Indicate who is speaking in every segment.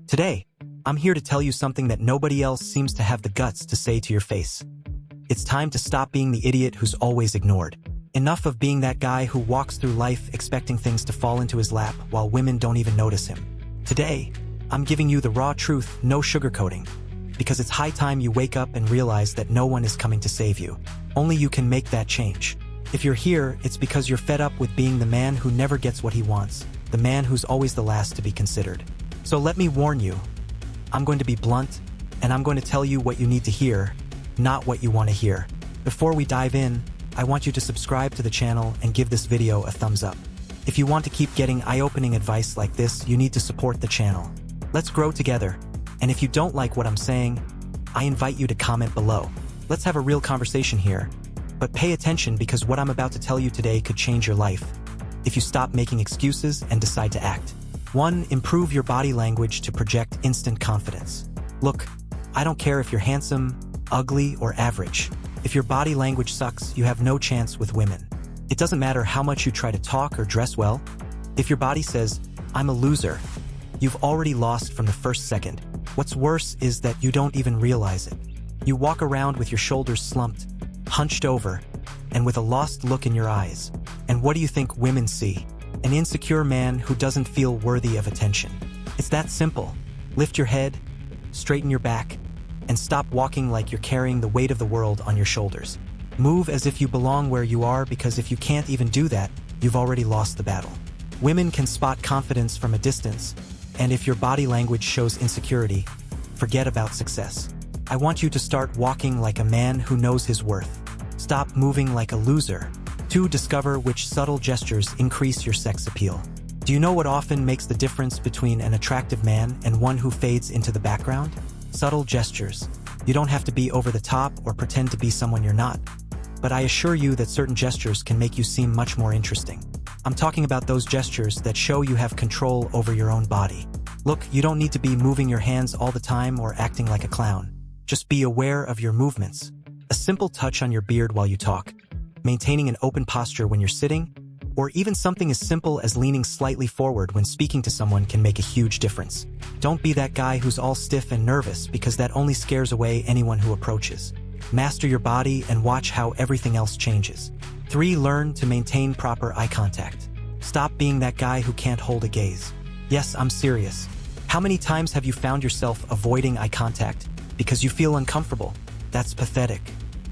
Speaker 1: Today, I'm here to tell you something that nobody else seems to have the guts to say to your face. It's time to stop being the idiot who's always ignored. Enough of being that guy who walks through life expecting things to fall into his lap while women don't even notice him. Today, I'm giving you the raw truth, no sugarcoating. Because it's high time you wake up and realize that no one is coming to save you. Only you can make that change. If you're here, it's because you're fed up with being the man who never gets what he wants, the man who's always the last to be considered. So let me warn you, I'm going to be blunt, and I'm going to tell you what you need to hear, not what you want to hear. Before we dive in, I want you to subscribe to the channel and give this video a thumbs up. If you want to keep getting eye-opening advice like this, you need to support the channel. Let's grow together. And if you don't like what I'm saying, I invite you to comment below. Let's have a real conversation here. But pay attention because what I'm about to tell you today could change your life if you stop making excuses and decide to act. 1. Improve your body language to project instant confidence. Look, I don't care if you're handsome, ugly, or average. If your body language sucks, you have no chance with women. It doesn't matter how much you try to talk or dress well. If your body says, "I'm a loser," you've already lost from the first second. What's worse is that you don't even realize it. You walk around with your shoulders slumped, hunched over, and with a lost look in your eyes. And what do you think women see? An insecure man who doesn't feel worthy of attention. It's that simple. Lift your head, straighten your back, and stop walking like you're carrying the weight of the world on your shoulders. Move as if you belong where you are, because if you can't even do that, you've already lost the battle. Women can spot confidence from a distance, and if your body language shows insecurity, forget about success. I want you to start walking like a man who knows his worth. Stop moving like a loser. 2. Discover which subtle gestures increase your sex appeal. Do you know what often makes the difference between an attractive man and one who fades into the background? Subtle gestures. You don't have to be over the top or pretend to be someone you're not. But I assure you that certain gestures can make you seem much more interesting. I'm talking about those gestures that show you have control over your own body. Look, you don't need to be moving your hands all the time or acting like a clown. Just be aware of your movements. A simple touch on your beard while you talk, maintaining an open posture when you're sitting, or even something as simple as leaning slightly forward when speaking to someone can make a huge difference. Don't be that guy who's all stiff and nervous, because that only scares away anyone who approaches. Master your body and watch how everything else changes. 3. Learn to maintain proper eye contact. Stop being that guy who can't hold a gaze. Yes, I'm serious. How many times have you found yourself avoiding eye contact because you feel uncomfortable? That's pathetic.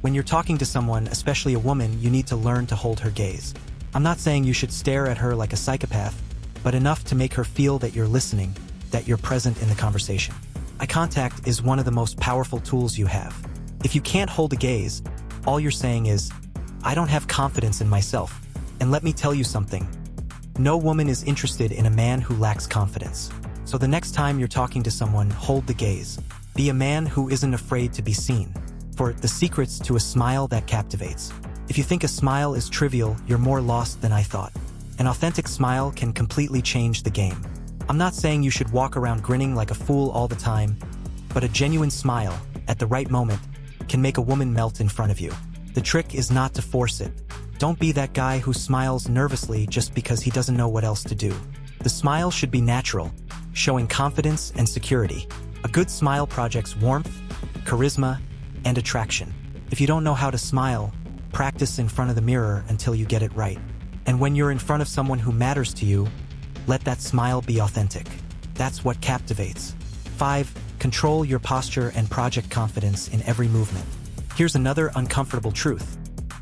Speaker 1: When you're talking to someone, especially a woman, you need to learn to hold her gaze. I'm not saying you should stare at her like a psychopath, but enough to make her feel that you're listening, that you're present in the conversation. Eye contact is one of the most powerful tools you have. If you can't hold a gaze, all you're saying is, "I don't have confidence in myself." And let me tell you something. No woman is interested in a man who lacks confidence. So the next time you're talking to someone, hold the gaze. Be a man who isn't afraid to be seen. For the secret's to a smile that captivates. If you think a smile is trivial, you're more lost than I thought. An authentic smile can completely change the game. I'm not saying you should walk around grinning like a fool all the time, but a genuine smile, at the right moment, can make a woman melt in front of you. The trick is not to force it. Don't be that guy who smiles nervously just because he doesn't know what else to do. The smile should be natural, showing confidence and security. A good smile projects warmth, charisma, and attraction. If you don't know how to smile, practice in front of the mirror until you get it right. And when you're in front of someone who matters to you, let that smile be authentic. That's what captivates. 5. Control your posture and project confidence in every movement. Here's another uncomfortable truth.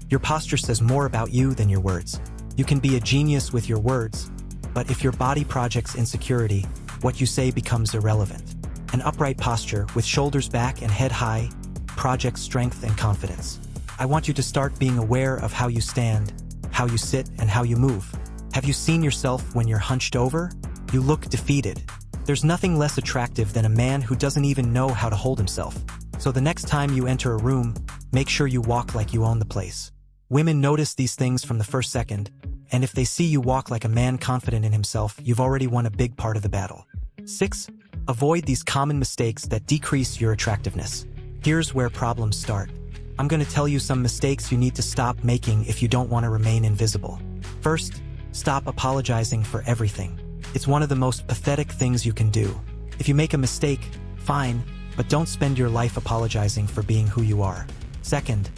Speaker 1: Your posture says more about you than your words. You can be a genius with your words, but if your body projects insecurity, what you say becomes irrelevant. An upright posture with shoulders back and head high projects strength and confidence. I want you to start being aware of how you stand, how you sit, and how you move. Have you seen yourself when you're hunched over? You look defeated. There's nothing less attractive than a man who doesn't even know how to hold himself. So the next time you enter a room, make sure you walk like you own the place. Women notice these things from the first second, and if they see you walk like a man confident in himself, you've already won a big part of the battle. 6. Avoid these common mistakes that decrease your attractiveness. Here's where problems start. I'm going to tell you some mistakes you need to stop making if you don't want to remain invisible. First, stop apologizing for everything. It's one of the most pathetic things you can do. If you make a mistake, fine, but don't spend your life apologizing for being who you are. Second,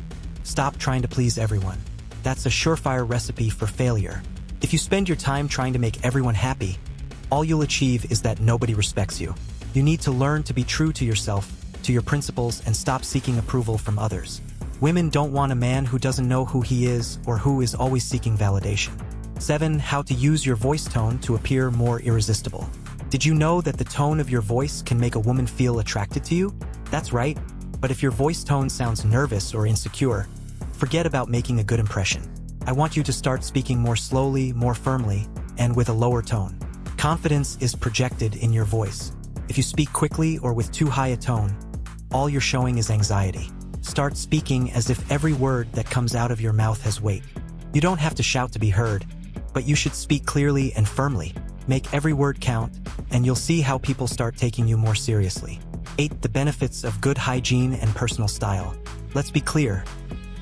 Speaker 1: stop trying to please everyone. That's a surefire recipe for failure. If you spend your time trying to make everyone happy, all you'll achieve is that nobody respects you. You need to learn to be true to yourself, to your principles, and stop seeking approval from others. Women don't want a man who doesn't know who he is or who is always seeking validation. 7. How to use your voice tone to appear more irresistible. Did you know that the tone of your voice can make a woman feel attracted to you? That's right, but if your voice tone sounds nervous or insecure, forget about making a good impression. I want you to start speaking more slowly, more firmly, and with a lower tone. Confidence is projected in your voice. If you speak quickly or with too high a tone, all you're showing is anxiety. Start speaking as if every word that comes out of your mouth has weight. You don't have to shout to be heard, but you should speak clearly and firmly. Make every word count, and you'll see how people start taking you more seriously. 8. The benefits of good hygiene and personal style. Let's be clear.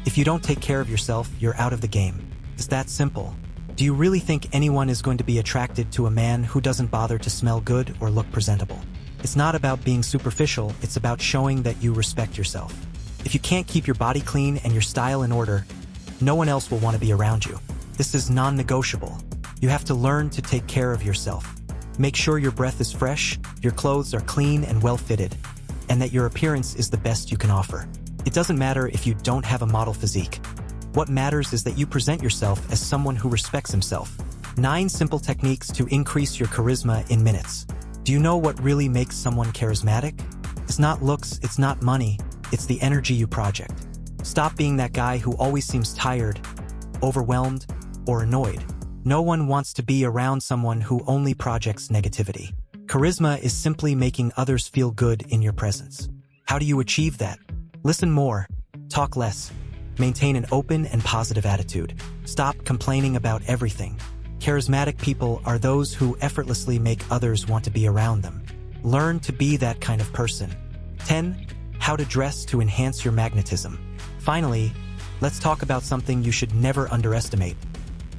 Speaker 1: If you don't take care of yourself, you're out of the game. It's that simple. Do you really think anyone is going to be attracted to a man who doesn't bother to smell good or look presentable? It's not about being superficial, it's about showing that you respect yourself. If you can't keep your body clean and your style in order, no one else will want to be around you. This is non-negotiable. You have to learn to take care of yourself. Make sure your breath is fresh, your clothes are clean and well-fitted, and that your appearance is the best you can offer. It doesn't matter if you don't have a model physique. What matters is that you present yourself as someone who respects himself. 9 simple techniques to increase your charisma in minutes. Do you know what really makes someone charismatic? It's not looks, it's not money, it's the energy you project. Stop being that guy who always seems tired, overwhelmed, or annoyed. No one wants to be around someone who only projects negativity. Charisma is simply making others feel good in your presence. How do you achieve that? Listen more, talk less, maintain an open and positive attitude. Stop complaining about everything. Charismatic people are those who effortlessly make others want to be around them. Learn to be that kind of person. 10. How to dress to enhance your magnetism. Finally, let's talk about something you should never underestimate: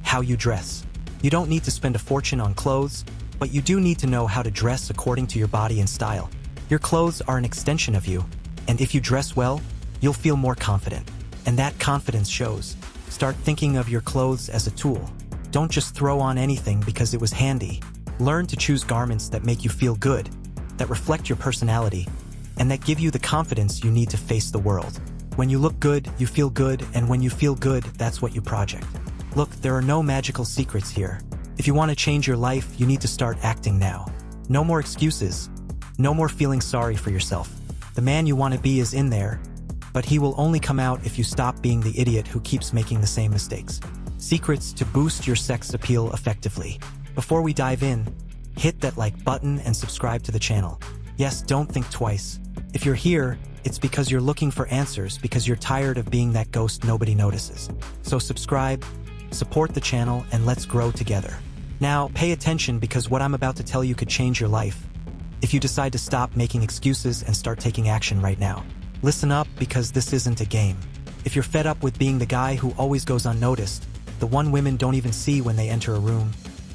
Speaker 1: how you dress. You don't need to spend a fortune on clothes, but you do need to know how to dress according to your body and style. Your clothes are an extension of you, and if you dress well, you'll feel more confident. And that confidence shows. Start thinking of your clothes as a tool. Don't just throw on anything because it was handy. Learn to choose garments that make you feel good, that reflect your personality, and that give you the confidence you need to face the world. When you look good, you feel good, and when you feel good, that's what you project. Look, there are no magical secrets here. If you want to change your life, you need to start acting now. No more excuses. No more feeling sorry for yourself. The man you want to be is in there, but he will only come out if you stop being the idiot who keeps making the same mistakes. Secrets to boost your sex appeal effectively. Before we dive in, hit that like button and subscribe to the channel. Yes, don't think twice. If you're here, it's because you're looking for answers, because you're tired of being that ghost nobody notices. So subscribe, support the channel, and let's grow together. Now, pay attention, because what I'm about to tell you could change your life if you decide to stop making excuses and start taking action right now. Listen up, because this isn't a game. If you're fed up with being the guy who always goes unnoticed, the one women don't even see when they enter a room,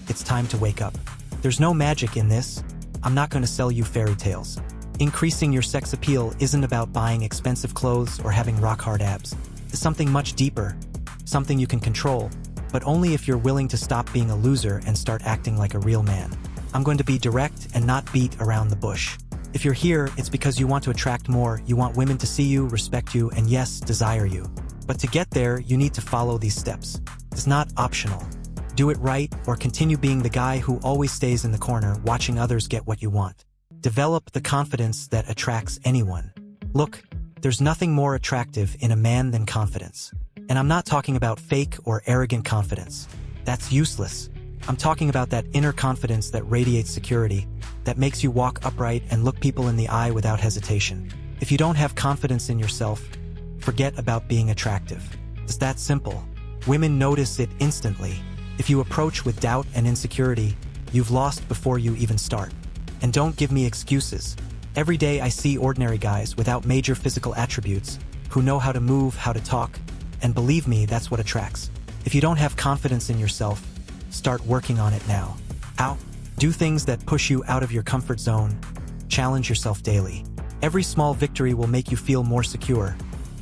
Speaker 1: it's time to wake up. There's no magic in this. I'm not going to sell you fairy tales. Increasing your sex appeal isn't about buying expensive clothes or having rock-hard abs. It's something much deeper, something you can control, but only if you're willing to stop being a loser and start acting like a real man. I'm going to be direct and not beat around the bush. If you're here, it's because you want to attract more, you want women to see you, respect you, and yes, desire you. But to get there, you need to follow these steps. It's not optional. Do it right, or continue being the guy who always stays in the corner, watching others get what you want. Develop the confidence that attracts anyone. Look, there's nothing more attractive in a man than confidence. And I'm not talking about fake or arrogant confidence. That's useless. I'm talking about that inner confidence that radiates security, that makes you walk upright and look people in the eye without hesitation. If you don't have confidence in yourself, forget about being attractive. It's that simple. Women notice it instantly. If you approach with doubt and insecurity, you've lost before you even start. And don't give me excuses. Every day I see ordinary guys without major physical attributes who know how to move, how to talk, and believe me, that's what attracts. If you don't have confidence in yourself, start working on it now. How? Do things that push you out of your comfort zone. Challenge yourself daily. Every small victory will make you feel more secure.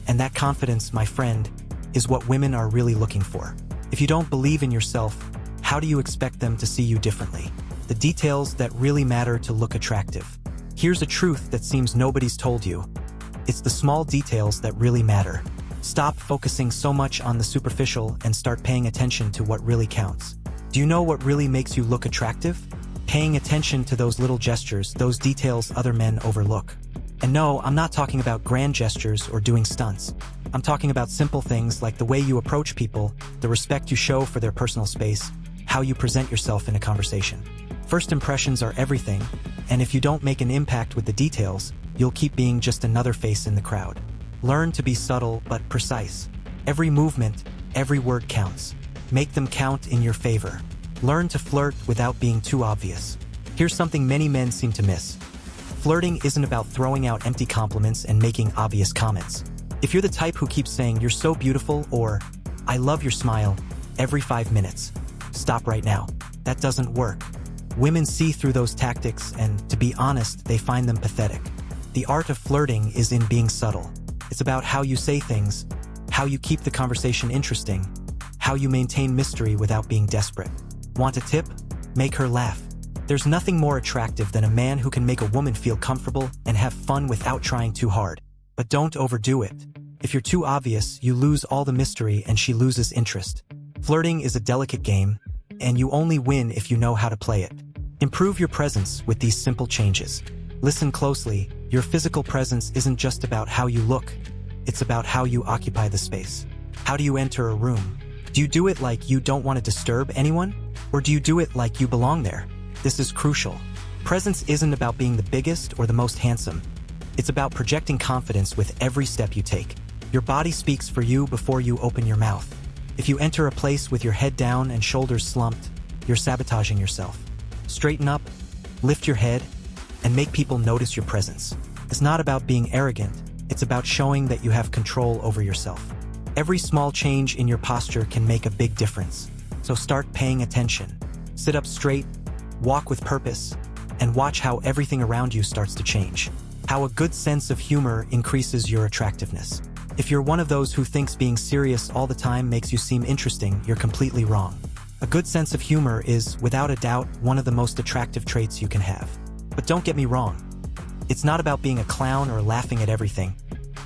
Speaker 1: And that confidence, my friend, is what women are really looking for. If you don't believe in yourself, how do you expect them to see you differently? The details that really matter to look attractive. Here's a truth that seems nobody's told you. It's the small details that really matter. Stop focusing so much on the superficial and start paying attention to what really counts. Do you know what really makes you look attractive? Paying attention to those little gestures, those details other men overlook. And no, I'm not talking about grand gestures or doing stunts. I'm talking about simple things like the way you approach people, the respect you show for their personal space, how you present yourself in a conversation. First impressions are everything, and if you don't make an impact with the details, you'll keep being just another face in the crowd. Learn to be subtle but precise. Every movement, every word counts. Make them count in your favor. Learn to flirt without being too obvious. Here's something many men seem to miss. Flirting isn't about throwing out empty compliments and making obvious comments. If you're the type who keeps saying you're so beautiful or I love your smile every 5 minutes, stop right now. That doesn't work. Women see through those tactics and, to be honest, they find them pathetic. The art of flirting is in being subtle. It's about how you say things, how you keep the conversation interesting, how you maintain mystery without being desperate. Want a tip? Make her laugh. There's nothing more attractive than a man who can make a woman feel comfortable and have fun without trying too hard. But don't overdo it. If you're too obvious, you lose all the mystery and she loses interest. Flirting is a delicate game, and you only win if you know how to play it. Improve your presence with these simple changes. Listen closely. Your physical presence isn't just about how you look. It's about how you occupy the space. How do you enter a room? Do you do it like you don't want to disturb anyone? Or do you do it like you belong there? This is crucial. Presence isn't about being the biggest or the most handsome. It's about projecting confidence with every step you take. Your body speaks for you before you open your mouth. If you enter a place with your head down and shoulders slumped, you're sabotaging yourself. Straighten up, lift your head, and make people notice your presence. It's not about being arrogant, it's about showing that you have control over yourself. Every small change in your posture can make a big difference. So start paying attention. Sit up straight, walk with purpose, and watch how everything around you starts to change. How a good sense of humor increases your attractiveness. If you're one of those who thinks being serious all the time makes you seem interesting, you're completely wrong. A good sense of humor is, without a doubt, one of the most attractive traits you can have. But don't get me wrong. It's not about being a clown or laughing at everything.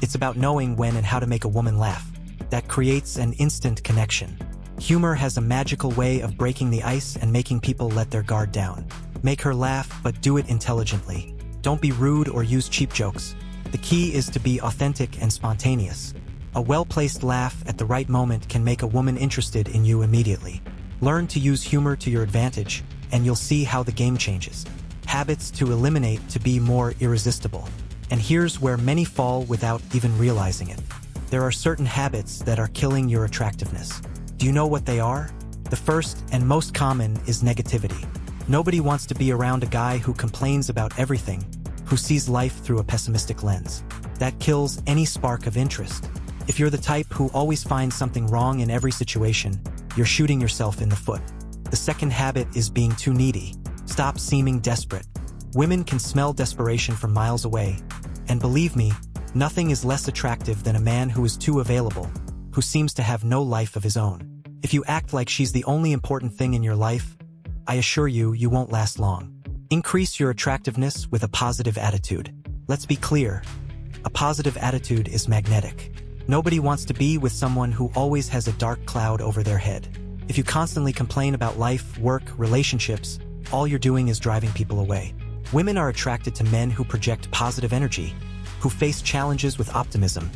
Speaker 1: It's about knowing when and how to make a woman laugh. That creates an instant connection. Humor has a magical way of breaking the ice and making people let their guard down. Make her laugh, but do it intelligently. Don't be rude or use cheap jokes. The key is to be authentic and spontaneous. A well-placed laugh at the right moment can make a woman interested in you immediately. Learn to use humor to your advantage, and you'll see how the game changes. Habits to eliminate to be more irresistible. And here's where many fall without even realizing it. There are certain habits that are killing your attractiveness. Do you know what they are? The first and most common is negativity. Nobody wants to be around a guy who complains about everything, who sees life through a pessimistic lens. That kills any spark of interest. If you're the type who always finds something wrong in every situation, you're shooting yourself in the foot. The second habit is being too needy. Stop seeming desperate. Women can smell desperation from miles away. And believe me, nothing is less attractive than a man who is too available, who seems to have no life of his own. If you act like she's the only important thing in your life, I assure you, you won't last long. Increase your attractiveness with a positive attitude. Let's be clear. A positive attitude is magnetic. Nobody wants to be with someone who always has a dark cloud over their head. If you constantly complain about life, work, relationships, all you're doing is driving people away. Women are attracted to men who project positive energy, who face challenges with optimism,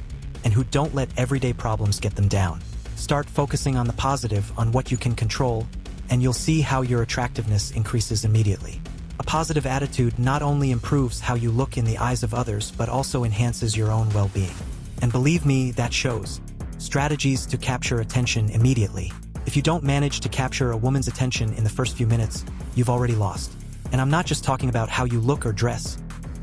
Speaker 1: and who don't let everyday problems get them down. Start focusing on the positive, on what you can control, and you'll see how your attractiveness increases immediately. A positive attitude not only improves how you look in the eyes of others, but also enhances your own well-being. And believe me, that shows. Strategies to capture attention immediately. If you don't manage to capture a woman's attention in the first few minutes, you've already lost. And I'm not just talking about how you look or dress.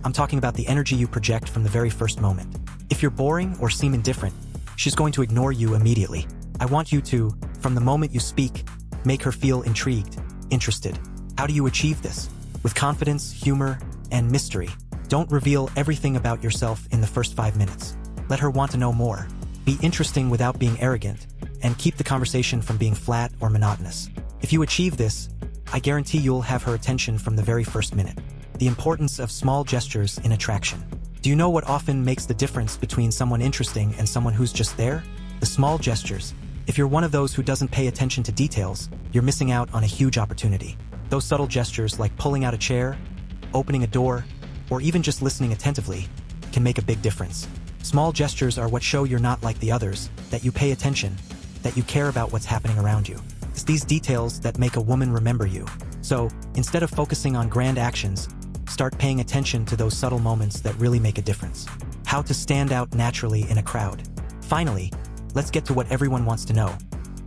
Speaker 1: I'm talking about the energy you project from the very first moment. If you're boring or seem indifferent, she's going to ignore you immediately. I want you to, from the moment you speak, make her feel intrigued, interested. How do you achieve this? With confidence, humor, and mystery. Don't reveal everything about yourself in the first 5 minutes. Let her want to know more. Be interesting without being arrogant, and keep the conversation from being flat or monotonous. If you achieve this, I guarantee you'll have her attention from the very first minute. The importance of small gestures in attraction. Do you know what often makes the difference between someone interesting and someone who's just there? The small gestures. If you're one of those who doesn't pay attention to details, you're missing out on a huge opportunity. Those subtle gestures like pulling out a chair, opening a door, or even just listening attentively can make a big difference. Small gestures are what show you're not like the others, that you pay attention, that you care about what's happening around you. It's these details that make a woman remember you. So, instead of focusing on grand actions, start paying attention to those subtle moments that really make a difference. How to stand out naturally in a crowd. Finally, let's get to what everyone wants to know.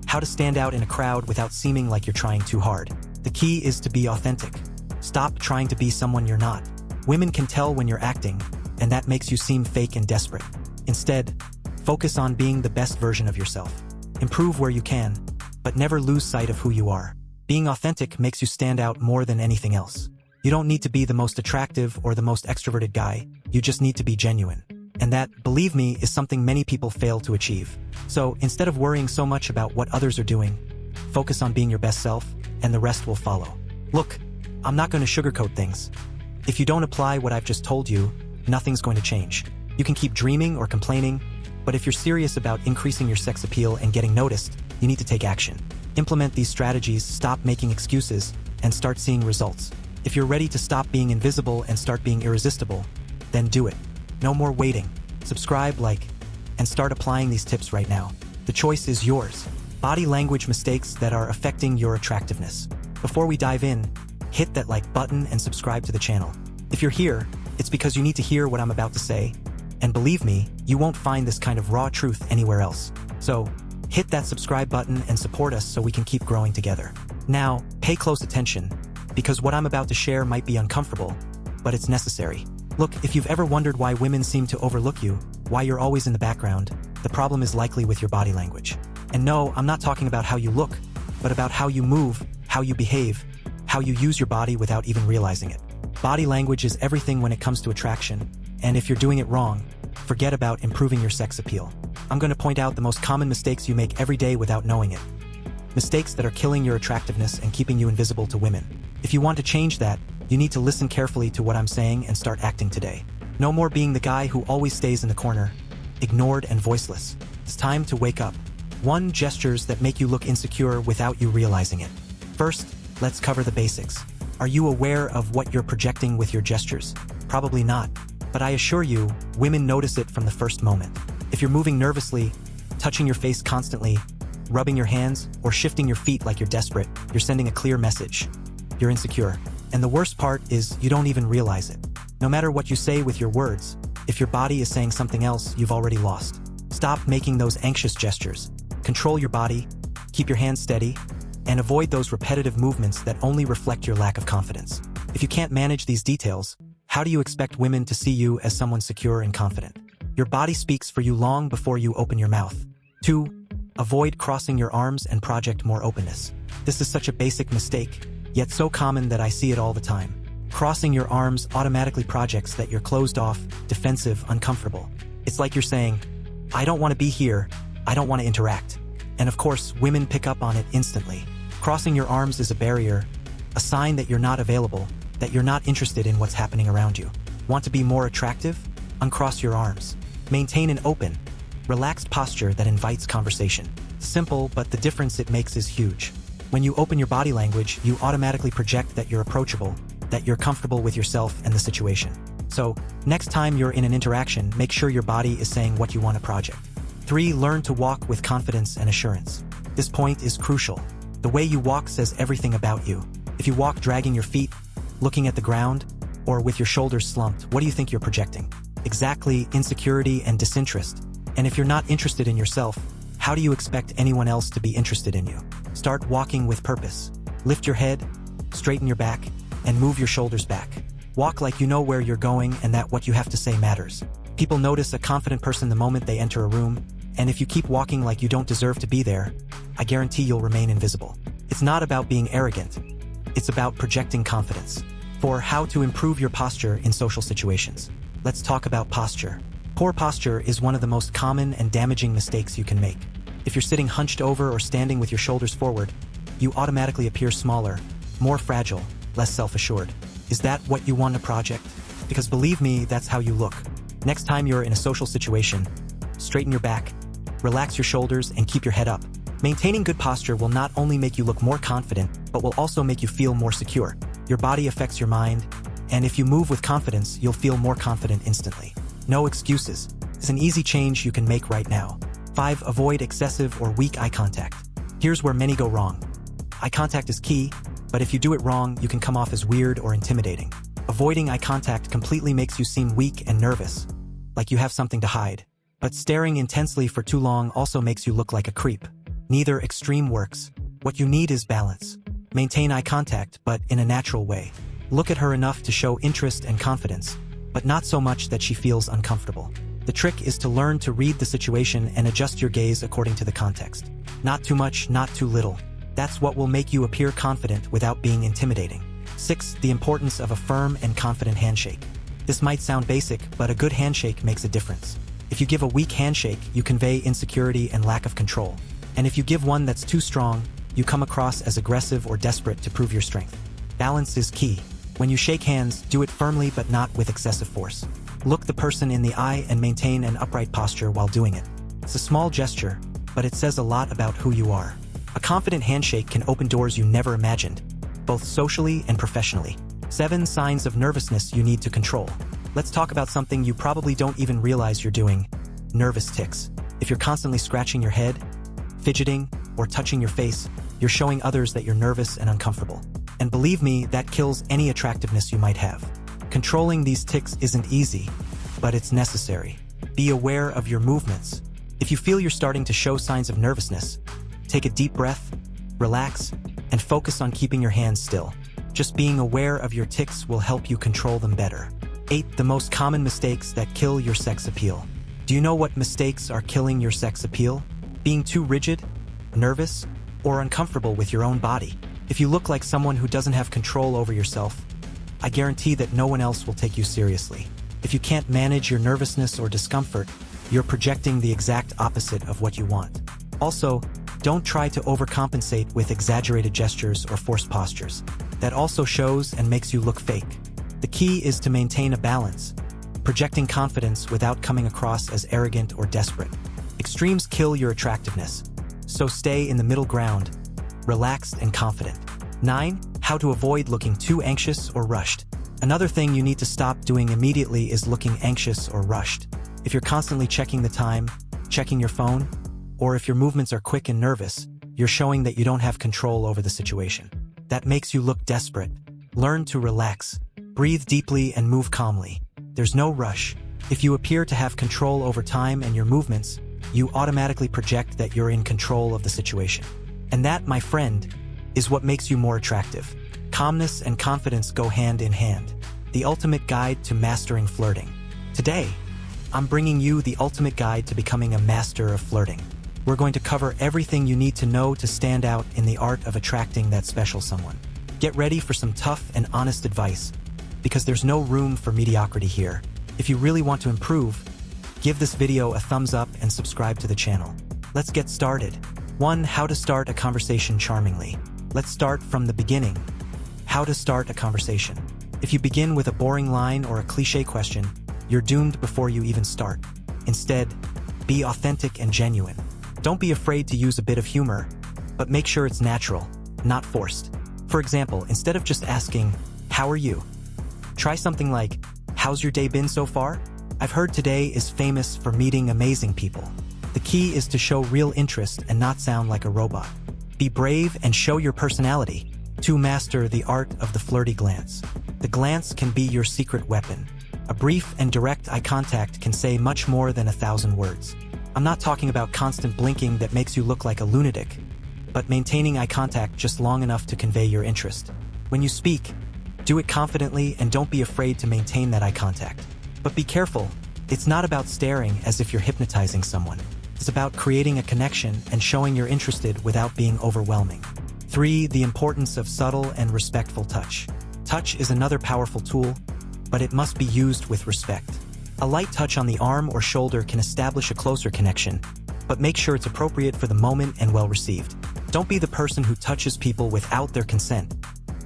Speaker 1: How to stand out in a crowd without seeming like you're trying too hard. The key is to be authentic. Stop trying to be someone you're not. Women can tell when you're acting, and that makes you seem fake and desperate. Instead, focus on being the best version of yourself. Improve where you can, but never lose sight of who you are. Being authentic makes you stand out more than anything else. You don't need to be the most attractive or the most extroverted guy, you just need to be genuine. And that, believe me, is something many people fail to achieve. So, instead of worrying so much about what others are doing, focus on being your best self, and the rest will follow. Look, I'm not going to sugarcoat things. If you don't apply what I've just told you, nothing's going to change. You can keep dreaming or complaining, but if you're serious about increasing your sex appeal and getting noticed, you need to take action. Implement these strategies, stop making excuses, and start seeing results. If you're ready to stop being invisible and start being irresistible, then do it. No more waiting. Subscribe, like, and start applying these tips right now. The choice is yours. Body language mistakes that are affecting your attractiveness. Before we dive in, hit that like button and subscribe to the channel. If you're here, it's because you need to hear what I'm about to say, and believe me, you won't find this kind of raw truth anywhere else. So, hit that subscribe button and support us so we can keep growing together. Now, pay close attention, because what I'm about to share might be uncomfortable, but it's necessary. Look, if you've ever wondered why women seem to overlook you, why you're always in the background, the problem is likely with your body language. And no, I'm not talking about how you look, but about how you move, how you behave, how you use your body without even realizing it. Body language is everything when it comes to attraction, and if you're doing it wrong, forget about improving your sex appeal. I'm going to point out the most common mistakes you make every day without knowing it. Mistakes that are killing your attractiveness and keeping you invisible to women. If you want to change that, you need to listen carefully to what I'm saying and start acting today. No more being the guy who always stays in the corner, ignored and voiceless. It's time to wake up. 1. Gestures that make you look insecure without you realizing it. First, let's cover the basics. Are you aware of what you're projecting with your gestures? Probably not. But I assure you, women notice it from the first moment. If you're moving nervously, touching your face constantly, rubbing your hands, or shifting your feet like you're desperate, you're sending a clear message. You're insecure. And the worst part is you don't even realize it. No matter what you say with your words, if your body is saying something else, you've already lost. Stop making those anxious gestures. Control your body, keep your hands steady, and avoid those repetitive movements that only reflect your lack of confidence. If you can't manage these details, how do you expect women to see you as someone secure and confident? Your body speaks for you long before you open your mouth. 2. Avoid crossing your arms and project more openness. This is such a basic mistake, yet so common that I see it all the time. Crossing your arms automatically projects that you're closed off, defensive, uncomfortable. It's like you're saying, I don't want to be here, I don't want to interact. And of course, women pick up on it instantly. Crossing your arms is a barrier, a sign that you're not available, that you're not interested in what's happening around you. Want to be more attractive? Uncross your arms. Maintain an open, relaxed posture that invites conversation. Simple, but the difference it makes is huge. When you open your body language, you automatically project that you're approachable, that you're comfortable with yourself and the situation. So, next time you're in an interaction, make sure your body is saying what you want to project. 3. Learn to walk with confidence and assurance. This point is crucial. The way you walk says everything about you. If you walk dragging your feet, looking at the ground, or with your shoulders slumped, what do you think you're projecting? Exactly, insecurity and disinterest. And if you're not interested in yourself, how do you expect anyone else to be interested in you? Start walking with purpose. Lift your head, straighten your back, and move your shoulders back. Walk like you know where you're going and that what you have to say matters. People notice a confident person the moment they enter a room, and if you keep walking like you don't deserve to be there, I guarantee you'll remain invisible. It's not about being arrogant. It's about projecting confidence. 4. How to improve your posture in social situations. Let's talk about posture. Poor posture is one of the most common and damaging mistakes you can make. If you're sitting hunched over or standing with your shoulders forward, you automatically appear smaller, more fragile, less self-assured. Is that what you want in a project? Because believe me, that's how you look. Next time you're in a social situation, straighten your back, relax your shoulders, and keep your head up. Maintaining good posture will not only make you look more confident, but will also make you feel more secure. Your body affects your mind, and if you move with confidence, you'll feel more confident instantly. No excuses. It's an easy change you can make right now. 5. Avoid excessive or weak eye contact. Here's where many go wrong. Eye contact is key, but if you do it wrong, you can come off as weird or intimidating. Avoiding eye contact completely makes you seem weak and nervous, like you have something to hide. But staring intensely for too long also makes you look like a creep. Neither extreme works. What you need is balance. Maintain eye contact, but in a natural way. Look at her enough to show interest and confidence, but not so much that she feels uncomfortable. The trick is to learn to read the situation and adjust your gaze according to the context. Not too much, not too little. That's what will make you appear confident without being intimidating. 6. The importance of a firm and confident handshake. This might sound basic, but a good handshake makes a difference. If you give a weak handshake, you convey insecurity and lack of control. And if you give one that's too strong, you come across as aggressive or desperate to prove your strength. Balance is key. When you shake hands, do it firmly but not with excessive force. Look the person in the eye and maintain an upright posture while doing it. It's a small gesture, but it says a lot about who you are. A confident handshake can open doors you never imagined, both socially and professionally. 7 signs of nervousness you need to control. Let's talk about something you probably don't even realize you're doing: nervous tics. If you're constantly scratching your head, fidgeting, or touching your face, you're showing others that you're nervous and uncomfortable. And believe me, that kills any attractiveness you might have. Controlling these tics isn't easy, but it's necessary. Be aware of your movements. If you feel you're starting to show signs of nervousness, take a deep breath, relax, and focus on keeping your hands still. Just being aware of your tics will help you control them better. 8. The most common mistakes that kill your sex appeal. Do you know what mistakes are killing your sex appeal? Being too rigid, nervous, or uncomfortable with your own body. If you look like someone who doesn't have control over yourself, I guarantee that no one else will take you seriously. If you can't manage your nervousness or discomfort, you're projecting the exact opposite of what you want. Also, don't try to overcompensate with exaggerated gestures or forced postures. That also shows and makes you look fake. The key is to maintain a balance, projecting confidence without coming across as arrogant or desperate. Extremes kill your attractiveness, so stay in the middle ground, relaxed and confident. 9. How to avoid looking too anxious or rushed. Another thing you need to stop doing immediately is looking anxious or rushed. If you're constantly checking the time, checking your phone, or if your movements are quick and nervous, you're showing that you don't have control over the situation. That makes you look desperate. Learn to relax, breathe deeply, and move calmly. There's no rush. If you appear to have control over time and your movements, you automatically project that you're in control of the situation. And that, my friend, is what makes you more attractive. Calmness and confidence go hand in hand. The ultimate guide to mastering flirting. Today, I'm bringing you the ultimate guide to becoming a master of flirting. We're going to cover everything you need to know to stand out in the art of attracting that special someone. Get ready for some tough and honest advice, because there's no room for mediocrity here. If you really want to improve, give this video a thumbs up and subscribe to the channel. Let's get started. 1. How to start a conversation charmingly. Let's start from the beginning. How to start a conversation. If you begin with a boring line or a cliché question, you're doomed before you even start. Instead, be authentic and genuine. Don't be afraid to use a bit of humor, but make sure it's natural, not forced. For example, instead of just asking, "How are you?" try something like, "How's your day been so far? I've heard today is famous for meeting amazing people." The key is to show real interest and not sound like a robot. Be brave and show your personality. To master the art of the flirty glance. The glance can be your secret weapon. A brief and direct eye contact can say much more than 1,000 words. I'm not talking about constant blinking that makes you look like a lunatic, but maintaining eye contact just long enough to convey your interest. When you speak, do it confidently and don't be afraid to maintain that eye contact. But be careful, it's not about staring as if you're hypnotizing someone. It's about creating a connection and showing you're interested without being overwhelming. 3. The importance of subtle and respectful touch. Touch is another powerful tool, but it must be used with respect. A light touch on the arm or shoulder can establish a closer connection, but make sure it's appropriate for the moment and well received. Don't be the person who touches people without their consent.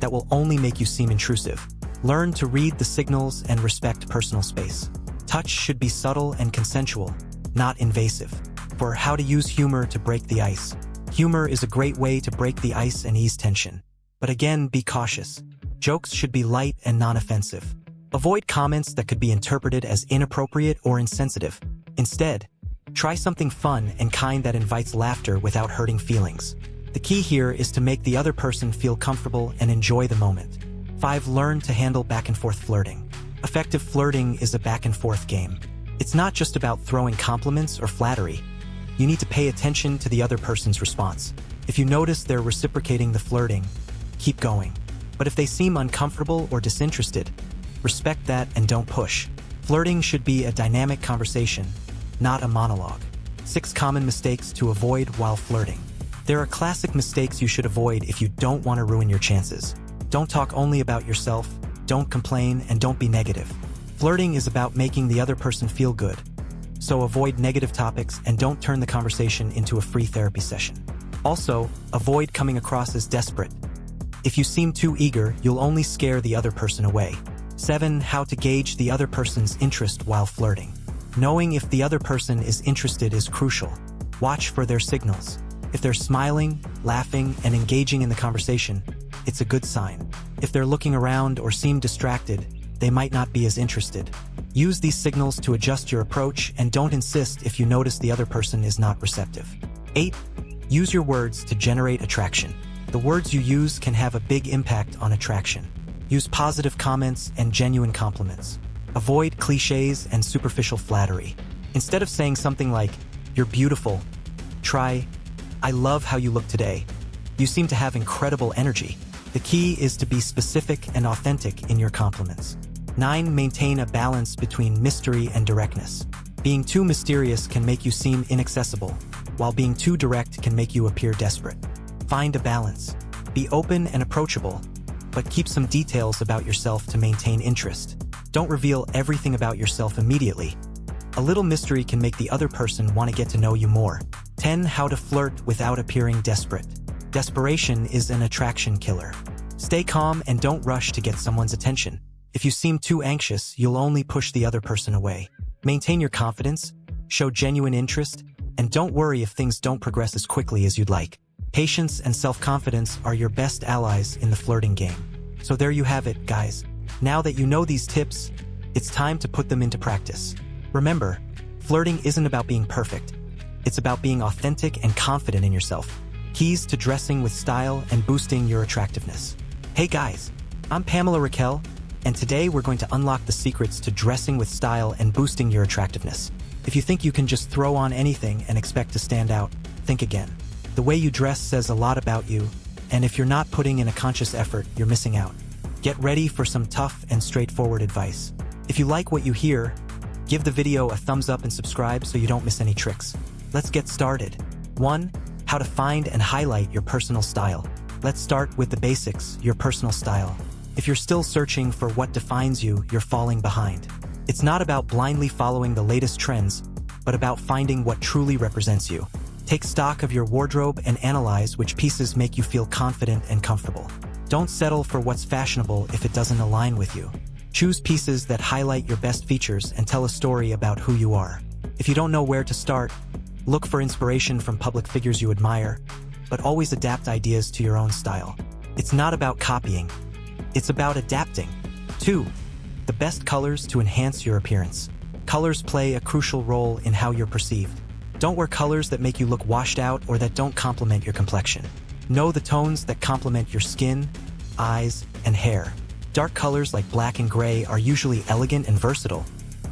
Speaker 1: That will only make you seem intrusive. Learn to read the signals and respect personal space. Touch should be subtle and consensual, not invasive. For how to use humor to break the ice. Humor is a great way to break the ice and ease tension. But again, be cautious. Jokes should be light and non-offensive. Avoid comments that could be interpreted as inappropriate or insensitive. Instead, try something fun and kind that invites laughter without hurting feelings. The key here is to make the other person feel comfortable and enjoy the moment. 5. Learn to handle back-and-forth flirting. Effective flirting is a back-and-forth game. It's not just about throwing compliments or flattery. You need to pay attention to the other person's response. If you notice they're reciprocating the flirting, keep going. But if they seem uncomfortable or disinterested, respect that and don't push. Flirting should be a dynamic conversation, not a monologue. 6 common mistakes to avoid while flirting. There are classic mistakes you should avoid if you don't want to ruin your chances. Don't talk only about yourself, don't complain, and don't be negative. Flirting is about making the other person feel good. So avoid negative topics and don't turn the conversation into a free therapy session. Also, avoid coming across as desperate. If you seem too eager, you'll only scare the other person away. 7. How to gauge the other person's interest while flirting. Knowing if the other person is interested is crucial. Watch for their signals. If they're smiling, laughing, and engaging in the conversation, it's a good sign. If they're looking around or seem distracted, they might not be as interested. Use these signals to adjust your approach and don't insist if you notice the other person is not receptive. 8. Use your words to generate attraction. The words you use can have a big impact on attraction. Use positive comments and genuine compliments. Avoid cliches and superficial flattery. Instead of saying something like, "You're beautiful," try, "I love how you look today. You seem to have incredible energy." The key is to be specific and authentic in your compliments. 9. Maintain a balance between mystery and directness. Being too mysterious can make you seem inaccessible, while being too direct can make you appear desperate. Find a balance. Be open and approachable, but keep some details about yourself to maintain interest. Don't reveal everything about yourself immediately. A little mystery can make the other person want to get to know you more. 10. How to flirt without appearing desperate. Desperation is an attraction killer. Stay calm and don't rush to get someone's attention. If you seem too anxious, you'll only push the other person away. Maintain your confidence, show genuine interest, and don't worry if things don't progress as quickly as you'd like. Patience and self-confidence are your best allies in the flirting game. So there you have it, guys. Now that you know these tips, it's time to put them into practice. Remember, flirting isn't about being perfect. It's about being authentic and confident in yourself. Keys to dressing with style and boosting your attractiveness. Hey guys, I'm Pamela Raquel, and today we're going to unlock the secrets to dressing with style and boosting your attractiveness. If you think you can just throw on anything and expect to stand out, think again. The way you dress says a lot about you, and if you're not putting in a conscious effort, you're missing out. Get ready for some tough and straightforward advice. If you like what you hear, give the video a thumbs up and subscribe so you don't miss any tricks. Let's get started. 1. How to find and highlight your personal style. Let's start with the basics, your personal style. If you're still searching for what defines you, you're falling behind. It's not about blindly following the latest trends, but about finding what truly represents you. Take stock of your wardrobe and analyze which pieces make you feel confident and comfortable. Don't settle for what's fashionable if it doesn't align with you. Choose pieces that highlight your best features and tell a story about who you are. If you don't know where to start, look for inspiration from public figures you admire, but always adapt ideas to your own style. It's not about copying, it's about adapting. 2. The best colors to enhance your appearance. Colors play a crucial role in how you're perceived. Don't wear colors that make you look washed out or that don't complement your complexion. Know the tones that complement your skin, eyes, and hair. Dark colors like black and gray are usually elegant and versatile,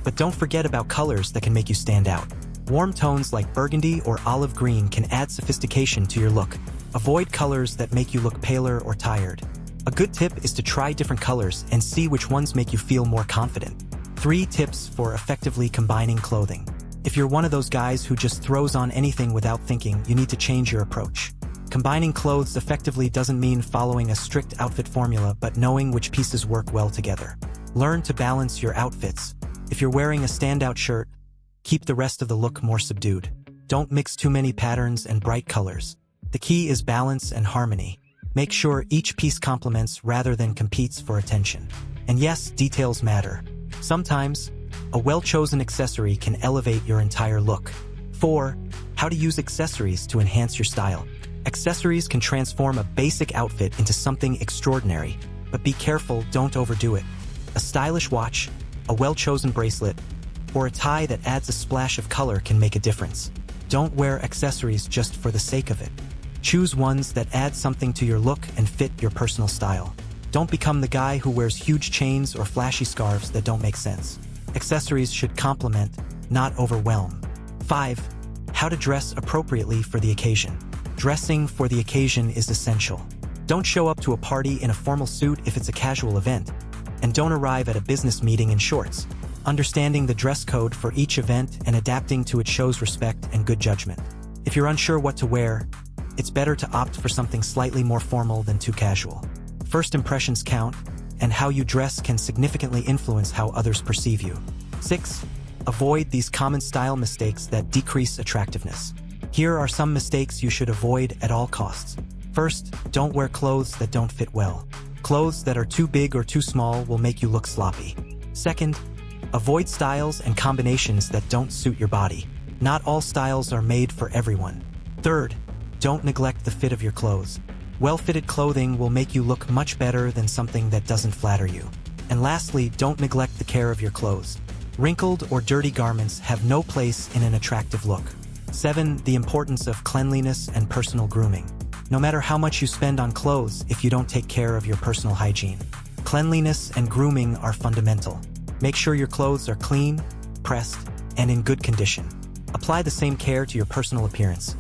Speaker 1: but don't forget about colors that can make you stand out. Warm tones like burgundy or olive green can add sophistication to your look. Avoid colors that make you look paler or tired. A good tip is to try different colors and see which ones make you feel more confident. 3 tips for effectively combining clothing. If you're one of those guys who just throws on anything without thinking, you need to change your approach. Combining clothes effectively doesn't mean following a strict outfit formula, but knowing which pieces work well together. Learn to balance your outfits. If you're wearing a standout shirt, keep the rest of the look more subdued. Don't mix too many patterns and bright colors. The key is balance and harmony. Make sure each piece complements rather than competes for attention. And yes, details matter. Sometimes, a well-chosen accessory can elevate your entire look. 4. How to use accessories to enhance your style. Accessories can transform a basic outfit into something extraordinary, but be careful, don't overdo it. A stylish watch, a well-chosen bracelet, or a tie that adds a splash of color can make a difference. Don't wear accessories just for the sake of it. Choose ones that add something to your look and fit your personal style. Don't become the guy who wears huge chains or flashy scarves that don't make sense. Accessories should complement, not overwhelm. 5. How to dress appropriately for the occasion. Dressing for the occasion is essential. Don't show up to a party in a formal suit if it's a casual event, and don't arrive at a business meeting in shorts. Understanding the dress code for each event and adapting to it shows respect and good judgment. If you're unsure what to wear, it's better to opt for something slightly more formal than too casual. First impressions count, and how you dress can significantly influence how others perceive you. 6. Avoid these common style mistakes that decrease attractiveness. Here are some mistakes you should avoid at all costs. First, don't wear clothes that don't fit well. Clothes that are too big or too small will make you look sloppy. Second, avoid styles and combinations that don't suit your body. Not all styles are made for everyone. Third, don't neglect the fit of your clothes. Well-fitted clothing will make you look much better than something that doesn't flatter you. And lastly, don't neglect the care of your clothes. Wrinkled or dirty garments have no place in an attractive look. 7. The importance of cleanliness and personal grooming. No matter how much you spend on clothes, if you don't take care of your personal hygiene. Cleanliness and grooming are fundamental. Make sure your clothes are clean, pressed, and in good condition. Apply the same care to your personal appearance.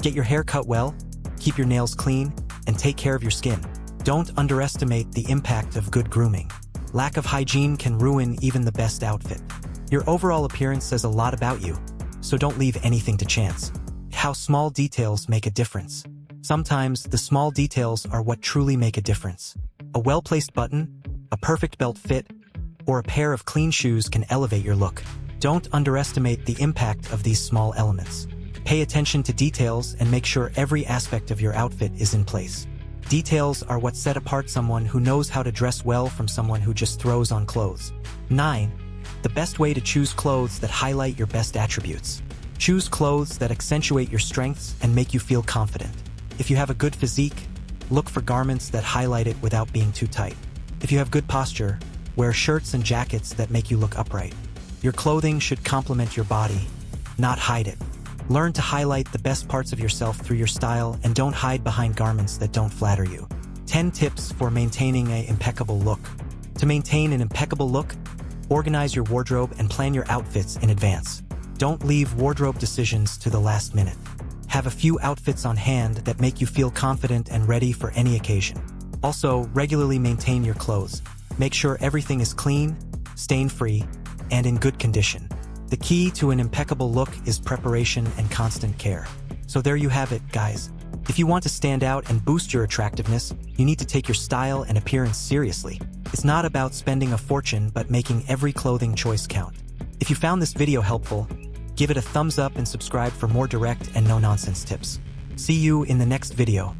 Speaker 1: Get your hair cut well, keep your nails clean, and take care of your skin. Don't underestimate the impact of good grooming. Lack of hygiene can ruin even the best outfit. Your overall appearance says a lot about you, so don't leave anything to chance. How small details make a difference. Sometimes the small details are what truly make a difference. A well-placed button, a perfect belt fit, or a pair of clean shoes can elevate your look. Don't underestimate the impact of these small elements. Pay attention to details and make sure every aspect of your outfit is in place. Details are what set apart someone who knows how to dress well from someone who just throws on clothes. 9. The best way to choose clothes that highlight your best attributes. Choose clothes that accentuate your strengths and make you feel confident. If you have a good physique, look for garments that highlight it without being too tight. If you have good posture, wear shirts and jackets that make you look upright. Your clothing should complement your body, not hide it. Learn to highlight the best parts of yourself through your style and don't hide behind garments that don't flatter you. 10 tips for maintaining an impeccable look. To maintain an impeccable look, organize your wardrobe and plan your outfits in advance. Don't leave wardrobe decisions to the last minute. Have a few outfits on hand that make you feel confident and ready for any occasion. Also, regularly maintain your clothes. Make sure everything is clean, stain-free, and in good condition. The key to an impeccable look is preparation and constant care. So there you have it, guys. If you want to stand out and boost your attractiveness, you need to take your style and appearance seriously. It's not about spending a fortune, but making every clothing choice count. If you found this video helpful, give it a thumbs up and subscribe for more direct and no-nonsense tips. See you in the next video.